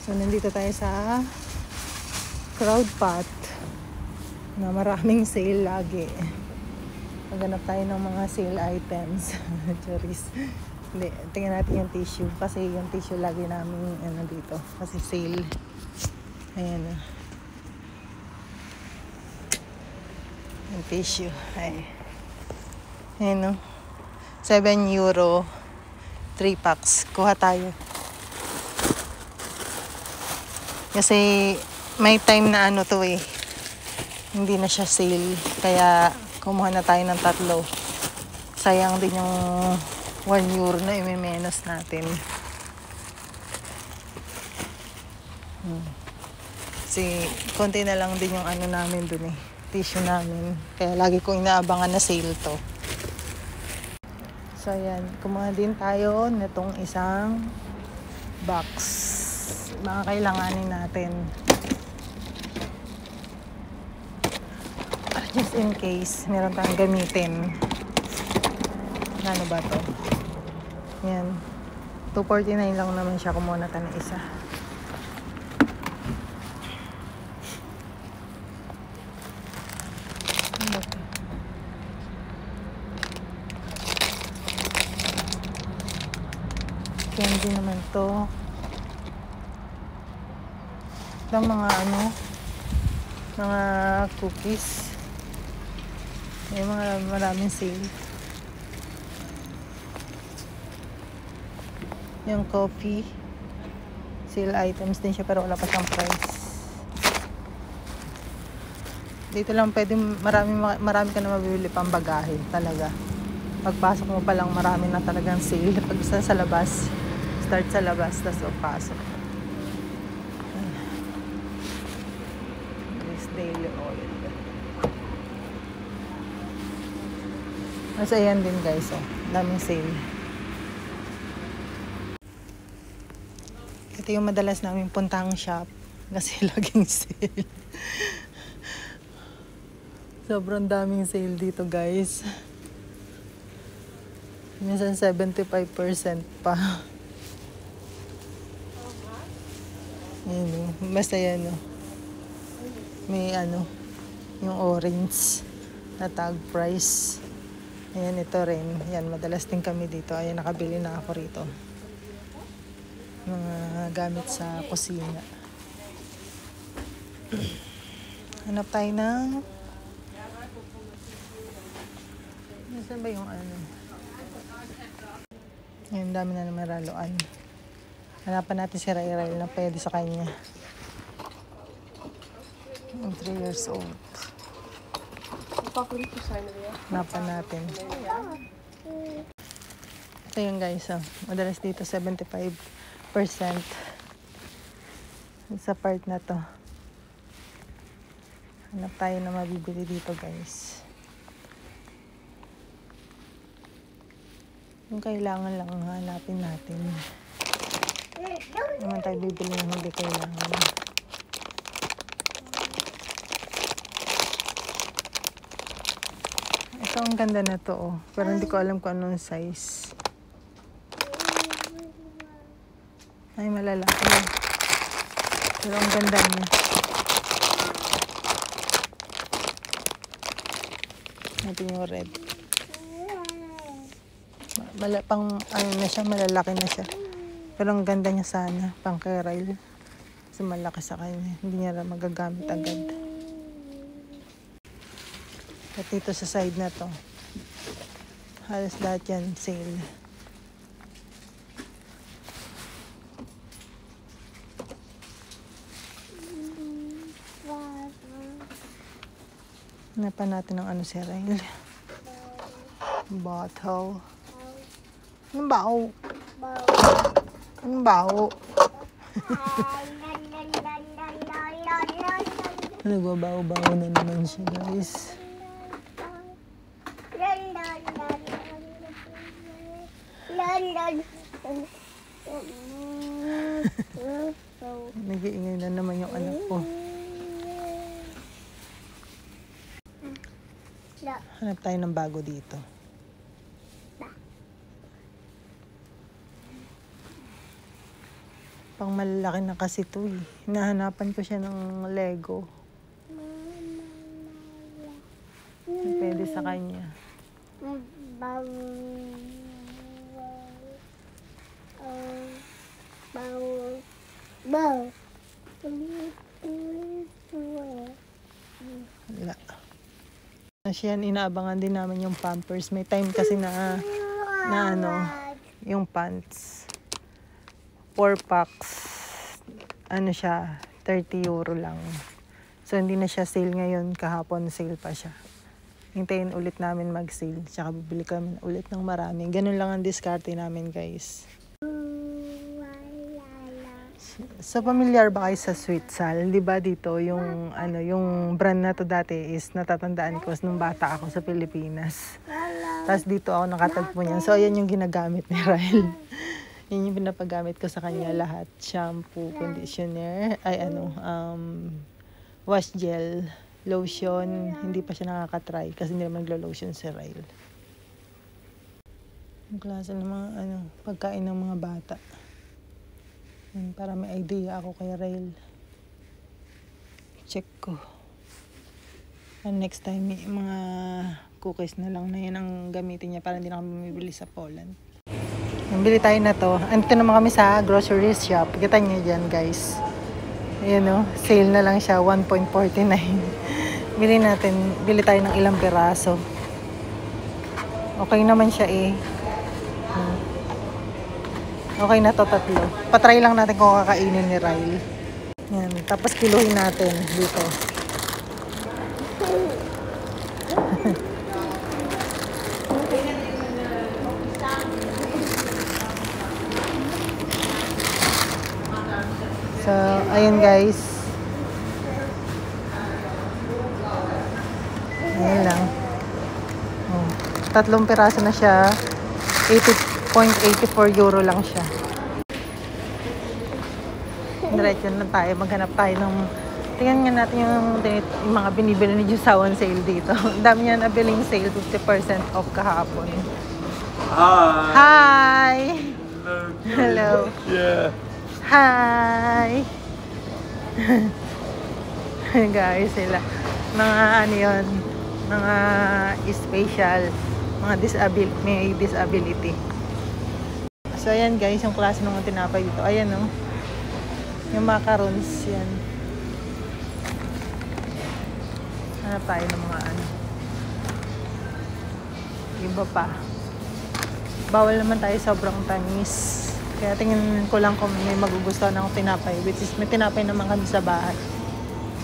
So, nandito tayo sa crowd path na maraming sale lagi. Maghanap tayo ng mga sale items. Choris. Hindi, tingnan natin yung tissue. Kasi yung tissue lagi namin dito. Kasi sale. Ayan. Yung tissue. Ay. Ayan o. 7 euro. 3 packs. Kuha tayo. Kasi may time na to hindi na siya sale. Kaya kumuha na tayo ng 3. Sayang din yung 1 euro na i-menos natin. Kasi konti na lang din yung namin dun tissue namin. Kaya lagi ko inaabangan na sale to. So ayan, kumuha din tayo nitong isang box. Mga kailanganin natin. Just in case, meron tayong gamitin. Ano ba to? Yan. 249 lang naman siya. Kumuha na tayo ng isa. Ano to? Candy naman to. Ito mga mga cookies. May mga maraming sale. Yung coffee. Sale items din siya pero wala pa siyang price. Dito lang pwede marami ka na mabibili pang bagahe talaga. Pagpasok mo pa lang marami na talagang sale. Pag sa labas, start sa labas tapos pasok. Daily oil. Mas ayan din guys, daming sale. Ito yung madalas namin puntang shop kasi laging sale. Sobrang daming sale dito guys. Minsan 75% pa. Ayan, basta yan may yung orange na tag price. Ayan, ito rin. Yan, madalas din kami dito. Ayan, nakabili na ako rito. Mga gamit sa kusina. Hanap tayo ng saan ba yung Ayan, dami na naman raluan. Hanapan natin si Ray na pwede sa kanya. 3 years old. Hanapan natin. Ito yung guys, madalas dito 75% sa part na to. Hanap tayo na mabibili dito guys. Yung kailangan lang hanapin natin. Naman tayo bibili ng hindi kailangan. Ito ang ganda na to pero hindi ko alam kung anong size. Ay, malalaki. Pero ang ganda niya. Natin yung red. Na siya, malalaki na siya. Pero ang ganda niya sana, pang kay Ryle. Kasi malaki sa kanya. Hindi niya magagamit agad. At dito sa side na to, halos lahat yan sale. Hanapan natin ng si Ryle. Bottle. Anong bao? Anong bao? Nagbabaw-baw na naman siya guys. Nag-iingay na naman yung anak ko. Hanap tayo ng bago dito. Pang malalaki na kasi to eh. Hinahanapan ko siya ng Lego. Na pwede sa kanya. Wala. Kasi yan, inaabangan din namin yung Pampers. May time kasi na ano, yung pants. 4 packs. Ano siya, 30 euro lang. So, hindi na siya sale ngayon. Kahapon, sale pa siya. Hintayin ulit namin mag-sale. Tsaka bibili kami ulit ng marami. Ganun lang ang diskarte namin, guys. So, familiar ba kayo sa Sweet Sal? Di ba dito, yung, ano, yung brand na to dati is natatandaan ko nung bata ako sa Pilipinas. Tapos dito ako nakatagpo niyan. So, ayan yung ginagamit ni Ryle. Yan yung pinapagamit ko sa kanya lahat. Shampoo, conditioner, ay ano, wash gel, lotion. Hindi pa siya nakaka-try kasi hindi naman naglo-lotion si Ryle. Yung klase ng mga ano, pagkain ng mga bata. Para may idea ako kay Ryle. Check ko. And next time, mga cookies na lang na yan ang gamitin niya para hindi na kami bumibili sa Poland. Bili tayo na to. Andito naman kami sa grocery shop. Kita niyo dyan, guys. Ayan o. Sale na lang siya. 1.49. Bili natin. Bili tayo ng ilang piraso. Okay naman siya eh. Okay na to, 3. Patry lang natin kung kakainin ni Ryle. Yan. Tapos kiluhin natin dito. So, ayun guys. Ayan lang. Oh, 3 piraso na siya. 80.84 euro lang siya. Diretso na tayo. Maghanap tayo ng... Tingnan nga natin yung mga binibili ni Jusawan sale dito. Ang dami niya nabiling sale. 50% off kahapon. Hi! Hi! Hello. Hello. Yeah. Hi! Guys, sila. Mga ano yun, mga special, mga may disability. So, ayan guys, yung klase ng tinapay dito. Ayan o. Yung macarons, yan. Hanap tayo ng mga ano. Iba pa. Bawal naman tayo sobrang tamis. Kaya tingin ko lang kung may magugustuhan ng tinapay. Which is, may tinapay naman kami sa bahay.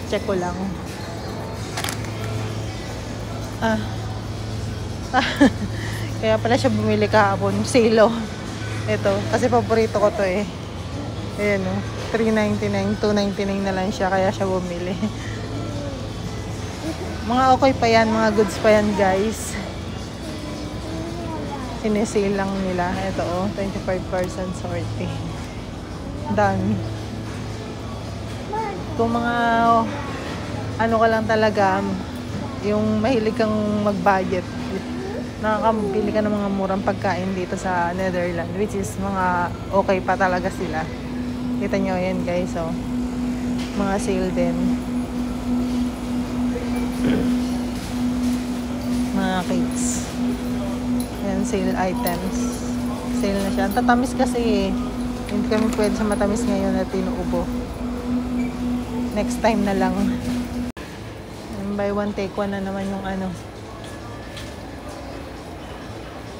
Check ko lang. Kaya pala siya bumili kahapon. Silo. Ito. Kasi paborito ko to eh. Ayan o. 3.99, 2.99 na lang siya. Kaya siya bumili. Mga okay pa yan. Mga goods pa yan guys. Sinesale lang nila. Ito o. 25% sorte. Dami. Kung mga ano ka lang talaga, yung mahilig kang mag-budget, nakakabili ka ng mga murang pagkain dito sa Netherlands, which is mga okay pa talaga sila. Kita nyo yan guys, oh. Mga sale din. Mga cakes. Yan, sale items. Sale na siya. Ang tatamis kasi eh. Hindi kami pwede sa matamis ngayon na tinuubo. Next time na lang. Buy one take one na naman yung ano.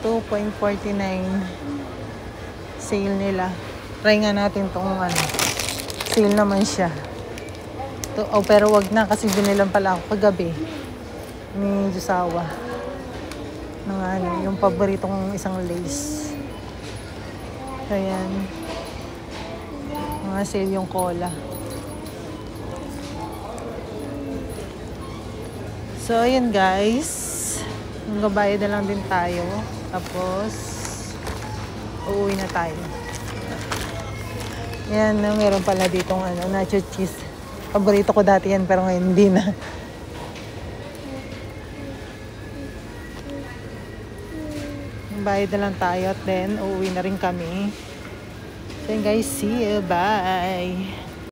2.49 sale nila. Try nga natin tong ano. Sale naman siya. Oh, pero wag na kasi binilan pala ako kagabi ni Jusawa. Ng ano, yung paborito kong isang lace. Ayan. Mga sale yung cola. So, ayun guys. Magbabayad na lang din tayo. Tapos, uuwi na tayo. Yan, meron pala ditong ano, nacho cheese. Paborito ko dati yan, pero ngayon hindi na. Bayad na lang tayo at then uuwi na rin kami. So yun guys, see you. Bye!